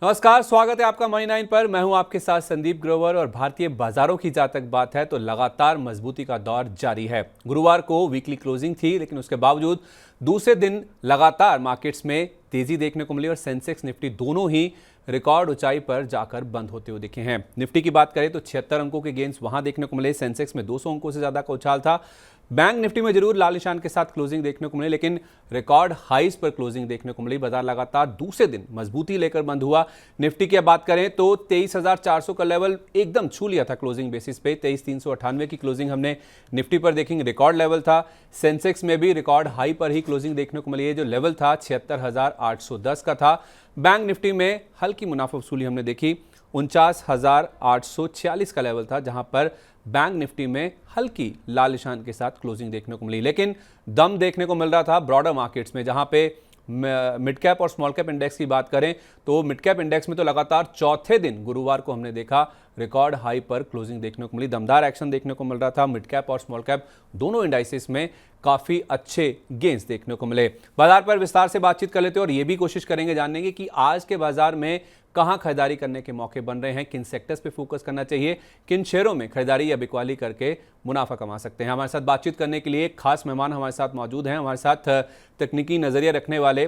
नमस्कार, स्वागत है आपका मनी 9 पर। मैं हूं आपके साथ संदीप ग्रोवर और भारतीय बाजारों की जहां तक बात है तो लगातार मजबूती का दौर जारी है। गुरुवार को वीकली क्लोजिंग थी, लेकिन उसके बावजूद दूसरे दिन लगातार मार्केट्स में तेजी देखने को मिली और सेंसेक्स निफ्टी दोनों ही रिकॉर्ड ऊंचाई पर जाकर बंद होते हुए दिखे हैं। निफ्टी की बात करें तो 76 अंकों के गेंस वहां देखने को मिले। सेंसेक्स में 200 अंकों से ज्यादा का उछाल था। बैंक निफ्टी में जरूर लाल निशान के साथ क्लोजिंग देखने को मिली, लेकिन रिकॉर्ड हाईज पर क्लोजिंग देखने को मिली। बाजार लगातार दूसरे दिन मजबूती लेकर बंद हुआ। निफ्टी की बात करें तो 23,400 का लेवल एकदम छू लिया था क्लोजिंग बेसिस पे। 23,398 की क्लोजिंग हमने निफ्टी पर देखी, रिकॉर्ड लेवल था। सेंसेक्स में भी रिकॉर्ड हाई पर ही क्लोजिंग देखने को मिली है, जो लेवल था 76,810 का था। बैंक निफ्टी में हल्की मुनाफा वसूली हमने देखी, 49,846 का लेवल था, जहां पर बैंक निफ्टी में हल्की लाल निशान के साथ क्लोजिंग देखने को मिली। लेकिन दम देखने को मिल रहा था ब्रॉडर मार्केट्स में, जहां पे मिड कैप और स्मॉल कैप इंडेक्स की बात करें तो मिड कैप इंडेक्स में तो लगातार चौथे दिन गुरुवार को हमने देखा रिकॉर्ड हाई पर क्लोजिंग देखने को मिली। दमदार एक्शन देखने को मिल रहा था। मिड कैप और स्मॉल कैप दोनों इंडाइसेस में काफी अच्छे गेंस देखने को मिले। बाजार पर विस्तार से बातचीत कर लेते हैं और यह भी कोशिश करेंगे जानने की कि आज के बाजार में कहां खरीदारी करने के मौके बन रहे हैं, किन सेक्टर्स पे फोकस करना चाहिए, किन शेयरों में खरीदारी या बिकवाली करके मुनाफा कमा सकते हैं। हमारे साथ बातचीत करने के लिए एक खास मेहमान हमारे साथ मौजूद हैं। हमारे साथ तकनीकी नजरिया रखने वाले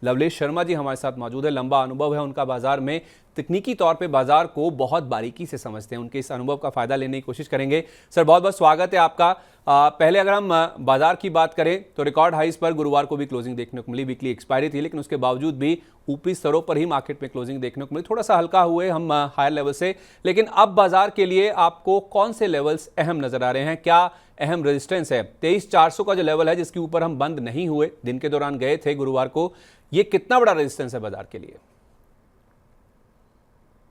लवलेश शर्मा जी हमारे साथ मौजूद है। लंबा अनुभव है उनका बाजार में, तकनीकी तौर पे बाजार को बहुत बारीकी से समझते हैं। उनके इस अनुभव का फायदा लेने की कोशिश करेंगे। सर, बहुत बहुत स्वागत है आपका। पहले अगर हम बाजार की बात करें तो रिकॉर्ड हाइस पर गुरुवार को भी क्लोजिंग देखने को मिली। वीकली एक्सपायरी थी, लेकिन उसके बावजूद भी ऊपरी स्तरों पर ही मार्केट में क्लोजिंग देखने को मिली। थोड़ा सा हल्का हुए हम हायर लेवल से, लेकिन अब बाजार के लिए आपको कौन से लेवल्स अहम नजर आ रहे हैं? क्या अहम रेजिस्टेंस है? 23,400 का जो लेवल है जिसके ऊपर हम बंद नहीं हुए, दिन के दौरान गए थे गुरुवार को, ये कितना बड़ा रेजिस्टेंस है बाजार के लिए?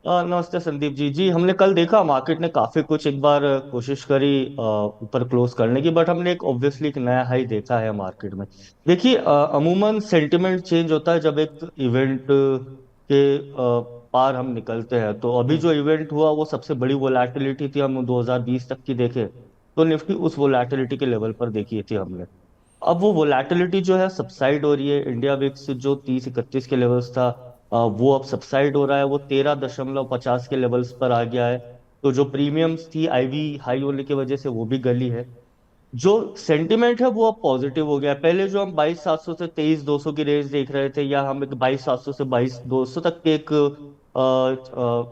नमस्ते संदीप जी। हमने कल देखा मार्केट ने काफी कुछ एक बार कोशिश करी ऊपर क्लोज करने की, बट हमने एक ऑब्वियसली एक नया हाई देखा है मार्केट में। देखिए, अमूमन सेंटिमेंट चेंज होता है जब एक इवेंट के पार हम निकलते हैं। तो अभी जो इवेंट हुआ वो सबसे बड़ी वोलैटिलिटी थी, हम 2020 तक की देखे तो निफ्टी उस वोलैटिलिटी के लेवल पर देखी थी हमने। अब वो वोलैटिलिटी जो है सबसाइड हो रही है। इंडिया विक्स जो 30-31 के लेवल्स था, वो अब सबसाइड हो रहा है, वो 13.50 के लेवल्स पर आ गया है। तो जो प्रीमियम्स थी आईवी हाई होने की वजह से वो भी गली है। जो सेंटिमेंट है वो अब पॉजिटिव हो गया है। पहले जो हम 22,700 से 23,200 की रेंज देख रहे थे, या हम एक 22,700 से 22,200 तक के एक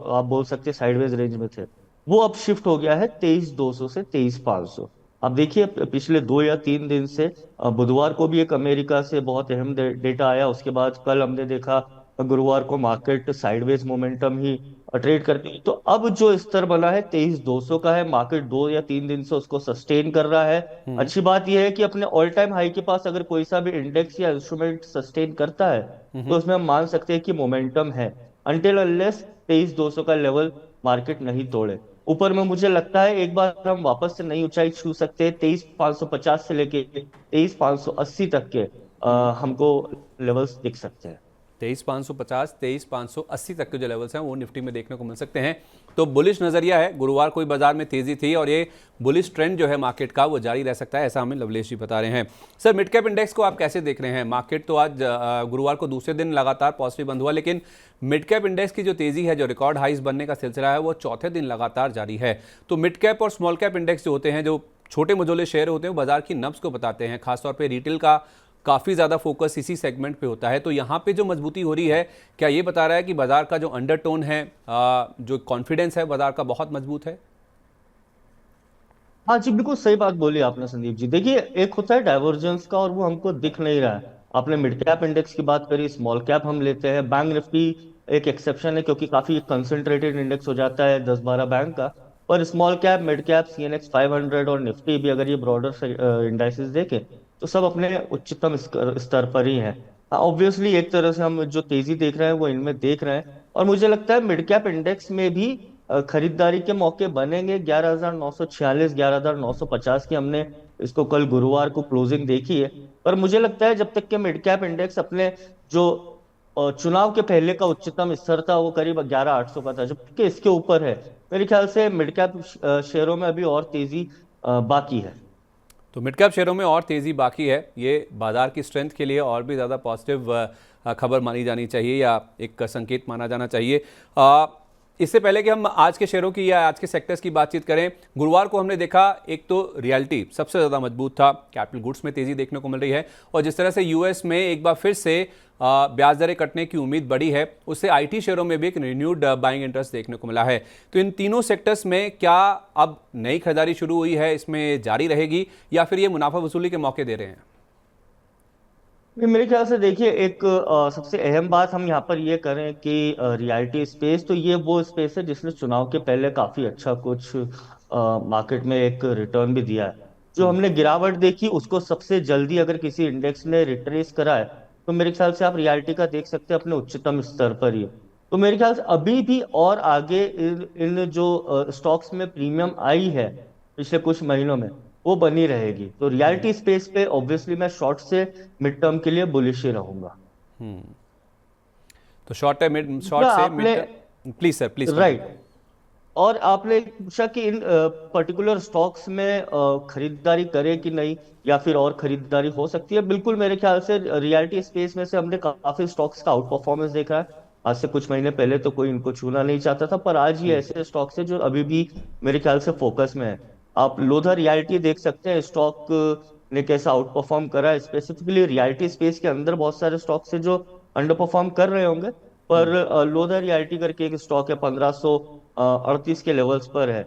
आप बोल सकते साइडवेज रेंज में थे, वो अब शिफ्ट हो गया है 23,200 से 23,500। अब देखिए, पिछले 2 या 3 दिन से बुधवार को भी एक अमेरिका से बहुत अहम डेटा आया। उसके बाद कल हमने देखा गुरुवार को मार्केट साइडवेज मोमेंटम ही ट्रेड करती है। तो अब जो स्तर बना है 23,200 का है, मार्केट 2 या 3 दिन से उसको सस्टेन कर रहा है। हम्म। अच्छी बात यह है कि अपने ऑल टाइम हाई के पास अगर कोई सा भी इंडेक्स या इंस्ट्रूमेंट सस्टेन करता है तो हम्म। उसमें हम मान सकते हैं कि मोमेंटम है, अनटिल अनलेस 23,200 का लेवल मार्केट नहीं तोड़े। ऊपर में मुझे लगता है एक बार हम वापस से नई ऊंचाई छू सकते हैं। 23,550 से लेके 23,580 तक के हम्म। हमको लेवल्स दिख सकते हैं। 23,550, 23,580 तक के जो लेवल्स हैं वो निफ्टी में देखने को मिल सकते हैं। तो बुलिश नजरिया है। गुरुवार को ही बाजार में तेजी थी और ये बुलिश ट्रेंड जो है मार्केट का वो जारी रह सकता है, ऐसा हमें लवलेश जी बता रहे हैं। सर, मिड कैप इंडेक्स को आप कैसे देख रहे हैं? मार्केट तो आज गुरुवार को दूसरे दिन लगातार पॉजिटिव बंद हुआ, लेकिन मिड कैप इंडेक्स की जो तेजी है, जो रिकॉर्ड हाइज बनने का सिलसिला है, वो चौथे दिन लगातार जारी है। तो मिड कैप और स्मॉल कैप इंडेक्स जो होते हैं, जो छोटे मझोले शेयर होते हैं, वो बाजार की नब्ज को बताते हैं। खासतौर पर रिटेल का काफ़ी ज़्यादा फोकस इसी सेगमेंट पे होता है। तो यहाँ पे जो मजबूती हो रही है, क्या ये बता रहा है कि बाजार का जो अंडरटोन है, जो कॉन्फिडेंस है बाजार का, बहुत मजबूत है? हाँ जी, बिल्कुल सही बात बोली आपने संदीप जी। देखिए, एक होता है डाइवर्जेंस का और वो हमको दिख नहीं रहा है। आपने मिड कैप इंडेक्स की बात करी, स्मॉल कैप हम लेते हैं। बैंक निफ्टी एक एक्सेप्शन है क्योंकि काफी कंसंट्रेटेड इंडेक्स हो जाता है 10-12 बैंक का। पर small cap, mid cap, CNX 500 और निफ्टी भी अगर ये ब्रॉडर इंडाइसेस देखें तो सब अपने उच्चतम स्तर पर ही है। ऑब्वियसली एक तरह से हम जो तेजी देख रहे हैं वो इनमें देख रहे हैं। और मुझे लगता है मिड कैप इंडेक्स में भी खरीदारी के मौके बनेंगे। 11,946, 11,950 की हमने इसको कल गुरुवार को क्लोजिंग देखी है। पर मुझे लगता है जब तक के मिड कैप इंडेक्स अपने जो चुनाव के पहले का उच्चतम स्तर था वो करीब 11,800 का था, जबकि इसके ऊपर है। मेरे ख्याल से मिड कैप शेयरों में अभी और तेजी बाकी है। तो मिड कैप शेयरों में और तेज़ी बाकी है, ये बाजार की स्ट्रेंथ के लिए और भी ज़्यादा पॉजिटिव खबर मानी जानी चाहिए या एक संकेत माना जाना चाहिए। इससे पहले कि हम आज के शेयरों की या आज के सेक्टर्स की बातचीत करें, गुरुवार को हमने देखा एक तो रियल्टी सबसे ज़्यादा मजबूत था, कैपिटल गुड्स में तेज़ी देखने को मिल रही है और जिस तरह से यूएस में एक बार फिर से ब्याज दरें कटने की उम्मीद बढ़ी है, उससे आईटी शेयरों में भी एक रिन्यूड बाइंग इंटरेस्ट देखने को मिला है। तो इन तीनों सेक्टर्स में क्या अब नई खरीदारी शुरू हुई है, इसमें जारी रहेगी या फिर ये मुनाफा वसूली के मौके दे रहे हैं? मेरे ख्याल से देखिए एक सबसे अहम बात हम यहाँ पर ये करें कि रियलिटी स्पेस तो ये वो स्पेस है जिसने चुनाव के पहले काफी अच्छा कुछ मार्केट में एक रिटर्न भी दिया है। जो हमने गिरावट देखी उसको सबसे जल्दी अगर किसी इंडेक्स ने रिट्रेस करा है तो मेरे ख्याल से आप रियलिटी का देख सकते हैं अपने उच्चतम स्तर पर ही। तो मेरे ख्याल से अभी भी और आगे इन जो स्टॉक्स में प्रीमियम आई है पिछले कुछ महीनों में वो बनी रहेगी। तो रियलिटी स्पेस पे ऑब्वियसली मैं शॉर्ट से मिड टर्म के लिए बुलिश ही रहूंगा। हम्म। तो शॉर्ट है मिड, दूसरा शॉर्ट से आपने mid. Please sir, please right, continue. और आपने पूछा कि इन पर्टिकुलर स्टॉक्स में खरीदारी करें कि नहीं या फिर और खरीदारी हो सकती है। बिल्कुल मेरे ख्याल से रियलिटी स्पेस में से हमने काफी स्टॉक्स का आउट परफॉर्मेंस देखा है। आज से कुछ महीने पहले तो कोई इनको छूना नहीं चाहता था, पर आज ये ऐसे स्टॉक्स है जो अभी भी मेरे ख्याल से फोकस में है। आप लोधा रियलिटी देख सकते हैं स्टॉक ने कैसा आउट परफॉर्म करा है। स्पेसिफिकली रियलिटी स्पेस के अंदर बहुत सारे स्टॉक्स है जो अंडर परफॉर्म कर रहे होंगे, पर लोधा रियलिटी करके एक स्टॉक है 1538 के लेवल्स पर है।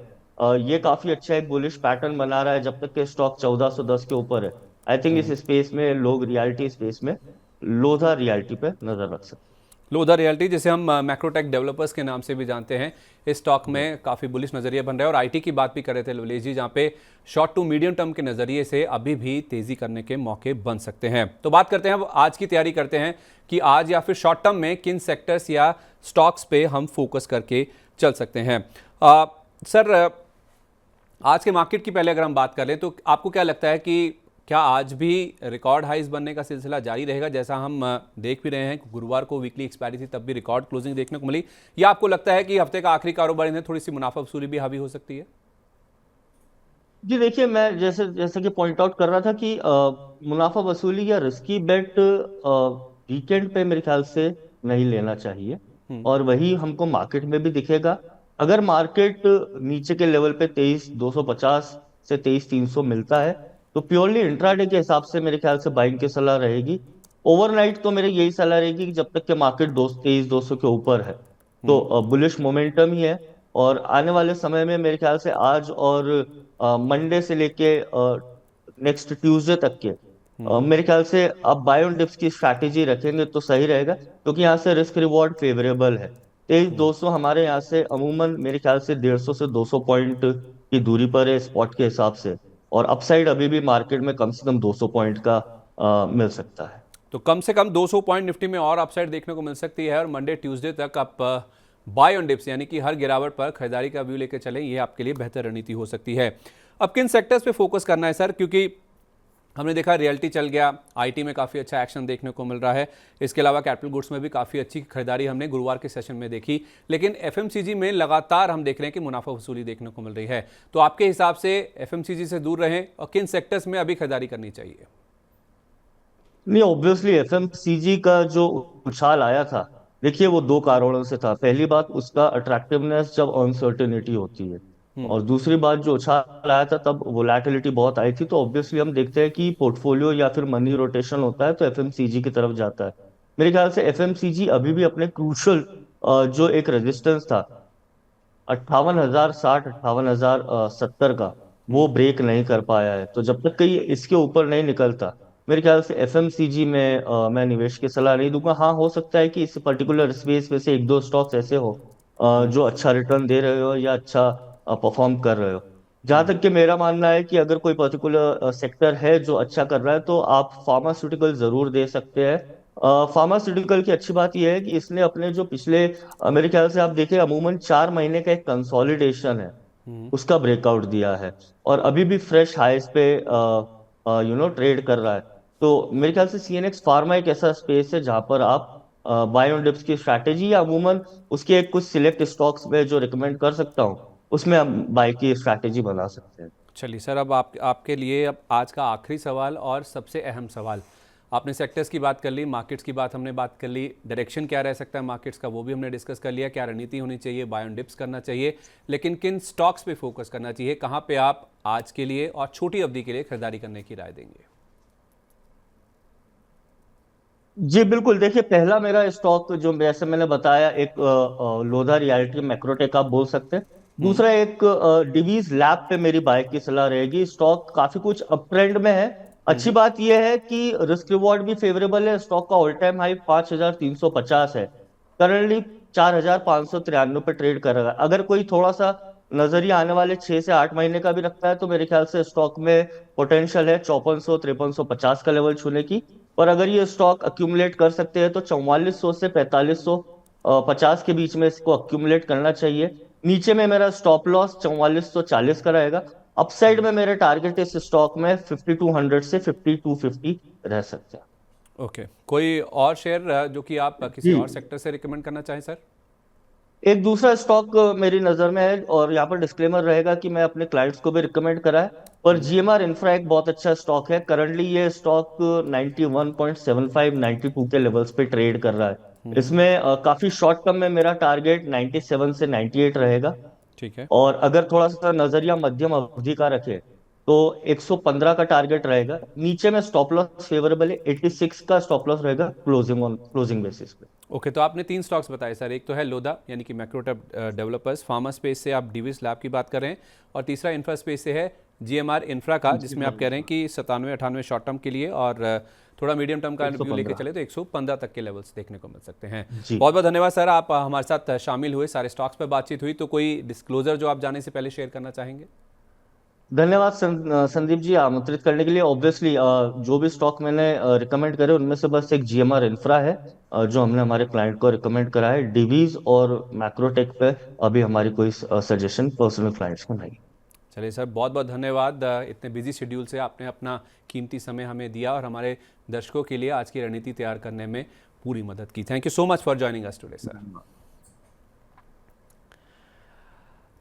ये काफी अच्छा एक बुलिश पैटर्न बना रहा है जब तक के स्टॉक 1410 के ऊपर है। आई थिंक इस स्पेस में लोग रियलिटी स्पेस में लोधा रियलिटी पे नजर रख सकते लोधा रियल्टी, जिसे हम मैक्रोटेक डेवलपर्स के नाम से भी जानते हैं, इस स्टॉक में काफ़ी बुलिश नज़रिया बन रहा है और आईटी की बात भी कर रहे थे लवलेश जी, जहाँ पे शॉर्ट टू मीडियम टर्म के नज़रिए से अभी भी तेज़ी करने के मौके बन सकते हैं। तो बात करते हैं, अब आज की तैयारी करते हैं कि आज या फिर शॉर्ट टर्म में किन सेक्टर्स या स्टॉक्स पे हम फोकस करके चल सकते हैं। सर, आज के मार्केट की पहले अगर हम बात कर लें तो आपको क्या लगता है कि क्या आज भी रिकॉर्ड हाइज बनने का सिलसिला जारी रहेगा? जैसा हम देख भी रहे हैं, गुरुवार को वीकली एक्सपायरी थी तब भी रिकॉर्ड क्लोजिंग देखने को मिली, या आपको लगता है कि हफ्ते का आखिरी कारोबार इन्हें थोड़ी सी मुनाफा वसूली भी हावी हो सकती है? जी देखिए, मैं जैसे जैसे कि पॉइंट आउट कर रहा था कि मुनाफा वसूली या रिस्की बेट वीकेंड पे मेरे ख्याल से नहीं लेना चाहिए, और वही हमको मार्केट में भी दिखेगा। अगर मार्केट नीचे के लेवल पे 23,250 से 23,300 मिलता है तो प्योरली इंट्राडे के हिसाब से मेरे ख्याल से बाइंग की सलाह रहेगी। ओवरनाइट तो मेरी यही सलाह रहेगी कि जब तक के मार्केट 23,200 के ऊपर है तो बुलिश मोमेंटम ही है। और आने वाले समय में मेरे ख्याल से आज और मंडे से लेके नेक्स्ट ट्यूसडे तक के मेरे ख्याल से आप बाय ऑन डिप्स की स्ट्रैटेजी रखेंगे तो सही रहेगा, क्योंकि यहाँ से रिस्क रिवॉर्ड फेवरेबल है। 23,200 हमारे यहाँ से अमूमन मेरे ख्याल से 150 से 200 पॉइंट की दूरी पर है स्पॉट के हिसाब से, और अपसाइड अभी भी मार्केट में कम से कम 200 पॉइंट का मिल सकता है। तो कम से कम 200 पॉइंट निफ्टी में और अपसाइड देखने को मिल सकती है और मंडे ट्यूसडे तक आप बाय ऑन डिप्स यानी कि हर गिरावट पर खरीदारी का व्यू लेकर चलें, ये आपके लिए बेहतर रणनीति हो सकती है। अब किन सेक्टर्स पे फोकस करना है सर? क्योंकि हमने देखा रियल्टी चल गया, आईटी में काफ़ी अच्छा एक्शन देखने को मिल रहा है, इसके अलावा कैपिटल गुड्स में भी काफ़ी अच्छी खरीदारी हमने गुरुवार के सेशन में देखी, लेकिन एफएमसीजी में लगातार हम देख रहे हैं कि मुनाफा वसूली देखने को मिल रही है। तो आपके हिसाब से एफएमसीजी से दूर रहें और किन सेक्टर्स में अभी खरीदारी करनी चाहिए? नहीं, ऑब्वियसली एफएमसीजी का जो उछाल आया था, देखिए वो दो कारणों से था। पहली बात उसका अट्रैक्टिवनेस जब अनसर्टेनिटी होती है, और दूसरी बात जो उछाल आया था तब वोलैटिलिटी बहुत आई थी। तो ऑब्वियसली हम देखते हैं कि पोर्टफोलियो या फिर मनी रोटेशन होता है तो एफएमसीजी की तरफ जाता है। मेरे ख्याल से एफएमसीजी अभी भी अपने क्रूशल जो एक रेजिस्टेंस था 58,060 58,070 का, वो ब्रेक नहीं कर पाया है। तो जब तक कि ये इसके ऊपर नहीं निकलता मेरे ख्याल से एफएमसीजी में मैं निवेश की सलाह नहीं दूंगा। हाँ, हो सकता है कि इस पर्टिकुलर स्पेस में से एक दो स्टॉक्स ऐसे हो जो अच्छा रिटर्न दे रहे हो या अच्छा परफॉर्म कर रहे हो। जहां तक कि मेरा मानना है कि अगर कोई पर्टिकुलर सेक्टर है जो अच्छा कर रहा है तो आप फार्मास्यूटिकल जरूर दे सकते हैं। फार्मास्यूटिकल की अच्छी बात यह है कि इसने अपने जो पिछले मेरे ख्याल से आप देखें अमूमन 4 महीने का एक कंसोलिडेशन है उसका ब्रेकआउट दिया है, और अभी भी फ्रेश हाइस पे ट्रेड कर रहा है। तो मेरे ख्याल से सीएनएक्स फार्मा एक ऐसा स्पेस है जहां पर आप बाय ऑन डिप्स की स्ट्रैटेजी या अमूमन उसके एक कुछ सिलेक्ट स्टॉक्स में जो रिकमेंड कर सकता हूँ उसमें हम बाय की स्ट्रैटेजी बना सकते हैं। चलिए सर, अब आपके लिए अब आज का आखिरी सवाल और सबसे अहम सवाल। आपने सेक्टर्स की बात कर ली, मार्केट्स की हमने बात कर ली, डायरेक्शन क्या रह सकता है मार्केट्स का वो भी हमने डिस्कस कर लिया, क्या रणनीति होनी चाहिए, बाय ऑन डिप्स करना चाहिए, लेकिन किन स्टॉक्स पे फोकस करना चाहिए, कहाँ पे आप आज के लिए और छोटी अवधि के लिए खरीदारी करने की राय देंगे? जी बिल्कुल, देखिए पहला मेरा स्टॉक जो जैसे मैंने बताया एक लोधा रियल्टी मैक्रोटेक आप बोल सकते हैं। हम्म। दूसरा एक डिवीज लैब पे मेरी बाय की सलाह रहेगी। स्टॉक काफी कुछ अप ट्रेंड में है। अच्छी हम्म। बात यह है कि रिस्क रिवॉर्ड भी फेवरेबल है। स्टॉक का ऑल टाइम हाई 5,350 है। करंटली 4,593 पे ट्रेड कर रहा है। अगर कोई थोड़ा सा नजरिया आने वाले 6 से 8 महीने का भी रखता है तो मेरे ख्याल से स्टॉक में पोटेंशियल है 5400-5350 का लेवल छूने की। और अगर ये स्टॉक अक्यूमुलेट कर सकते हैं तो 4400 से 4550 के बीच में इसको अक्यूमुलेट करना चाहिए। नीचे में मेरा स्टॉप लॉस 4440 का रहेगा। अपसाइड में मेरे टारगेट इस स्टॉक में 5200 से 5250 रह सकते हैं। ओके, कोई और शेयर जो कि आप किसी जी, और सेक्टर से रिकमेंड करना चाहें सर? एक दूसरा स्टॉक मेरी नजर में है और यहाँ पर डिस्क्लेमर रहेगा कि मैं अपने क्लाइंट्स को भी रिकमेंड करा है। पर हम्म। जीएमआर इंफ्रा एक बहुत अच्छा स्टॉक है। करंटली ये स्टॉक 91.75 92 के लेवल्स पे ट्रेड कर रहा है। हम्म। इसमें काफी शॉर्ट टर्म में मेरा टारगेट 97 से 98 रहेगा। ठीक है। और अगर थोड़ा सा नजरिया मध्यम अवधि का रखे तो 115 का टारगेट रहेगा। नीचे में स्टॉप लॉस फेवरेबल है, 86 का स्टॉप लॉस रहेगा क्लोजिंग बेसिस पे। ओके, तो आपने 3 स्टॉक्स बताए सर। एक तो है लोधा यानी कि मैक्रोटेक डेवलपर्स, फार्मा स्पेस से आप डिविस लैब की बात कर रहे हैं, और तीसरा इंफ्रा स्पेस से है जीएमआर इंफ्रा का, जिसमें आप कह रहे हैं कि 97-98 शॉर्ट टर्म के लिए और थोड़ा मीडियम टर्म का व्यू लेके 115। चले तो 115 तक के लेवल्स देखने को मिल सकते हैं। जी, बहुत बहुत धन्यवाद सर, आप हमारे साथ शामिल हुए, सारे स्टॉक्स पर बातचीत हुई। तो कोई डिस्क्लोजर जो आप जाने से पहले शेयर करना चाहेंगे? धन्यवाद संदीप जी आमंत्रित करने के लिए। ऑब्वियसली जो भी स्टॉक मैंने रिकमेंड करे उनमें से बस एक जीएमआर इंफ्रा है जो हमने हमारे क्लाइंट को रिकमेंड करा है। डिवीज और मैक्रोटेक पे अभी हमारी कोई सजेशन पर्सनल क्लाइंट्स को नहीं। चलिए सर, बहुत बहुत धन्यवाद। इतने बिजी शेड्यूल से आपने अपना कीमती समय हमें दिया और हमारे दर्शकों के लिए आज की रणनीति तैयार करने में पूरी मदद की। Thank you so much for joining us today sir.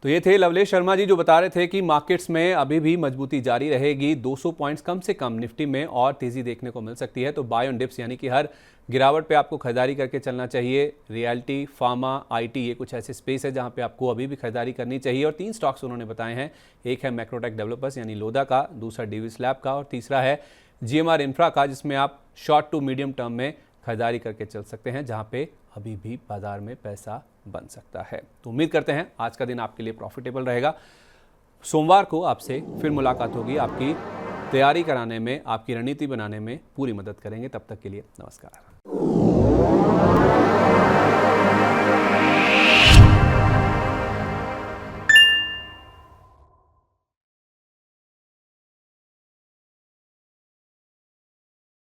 तो ये थे लवलेश शर्मा जी, जो बता रहे थे कि मार्केट्स में अभी भी मजबूती जारी रहेगी। 200 पॉइंट्स कम से कम निफ्टी में और तेजी देखने को मिल सकती है। तो बाय ऑन डिप्स यानी कि हर गिरावट पे आपको खरीदारी करके चलना चाहिए। रियल्टी, फार्मा, आईटी, ये कुछ ऐसे स्पेस है जहां पे आपको अभी भी खरीदारी करनी चाहिए। और 3 स्टॉक्स उन्होंने बताए हैं, एक है मैक्रोटेक डेवलपर्स यानी लोधा का, दूसरा डिविस लैब का और तीसरा है जीएमआर इंफ्रा का, जिसमें आप शॉर्ट टू मीडियम टर्म में खरीदारी करके चल सकते हैं, जहां पे अभी भी बाजार में पैसा बन सकता है। तो उम्मीद करते हैं आज का दिन आपके लिए प्रॉफिटेबल रहेगा। सोमवार को आपसे फिर मुलाकात होगी, आपकी तैयारी कराने में, आपकी रणनीति बनाने में पूरी मदद करेंगे। तब तक के लिए नमस्कार।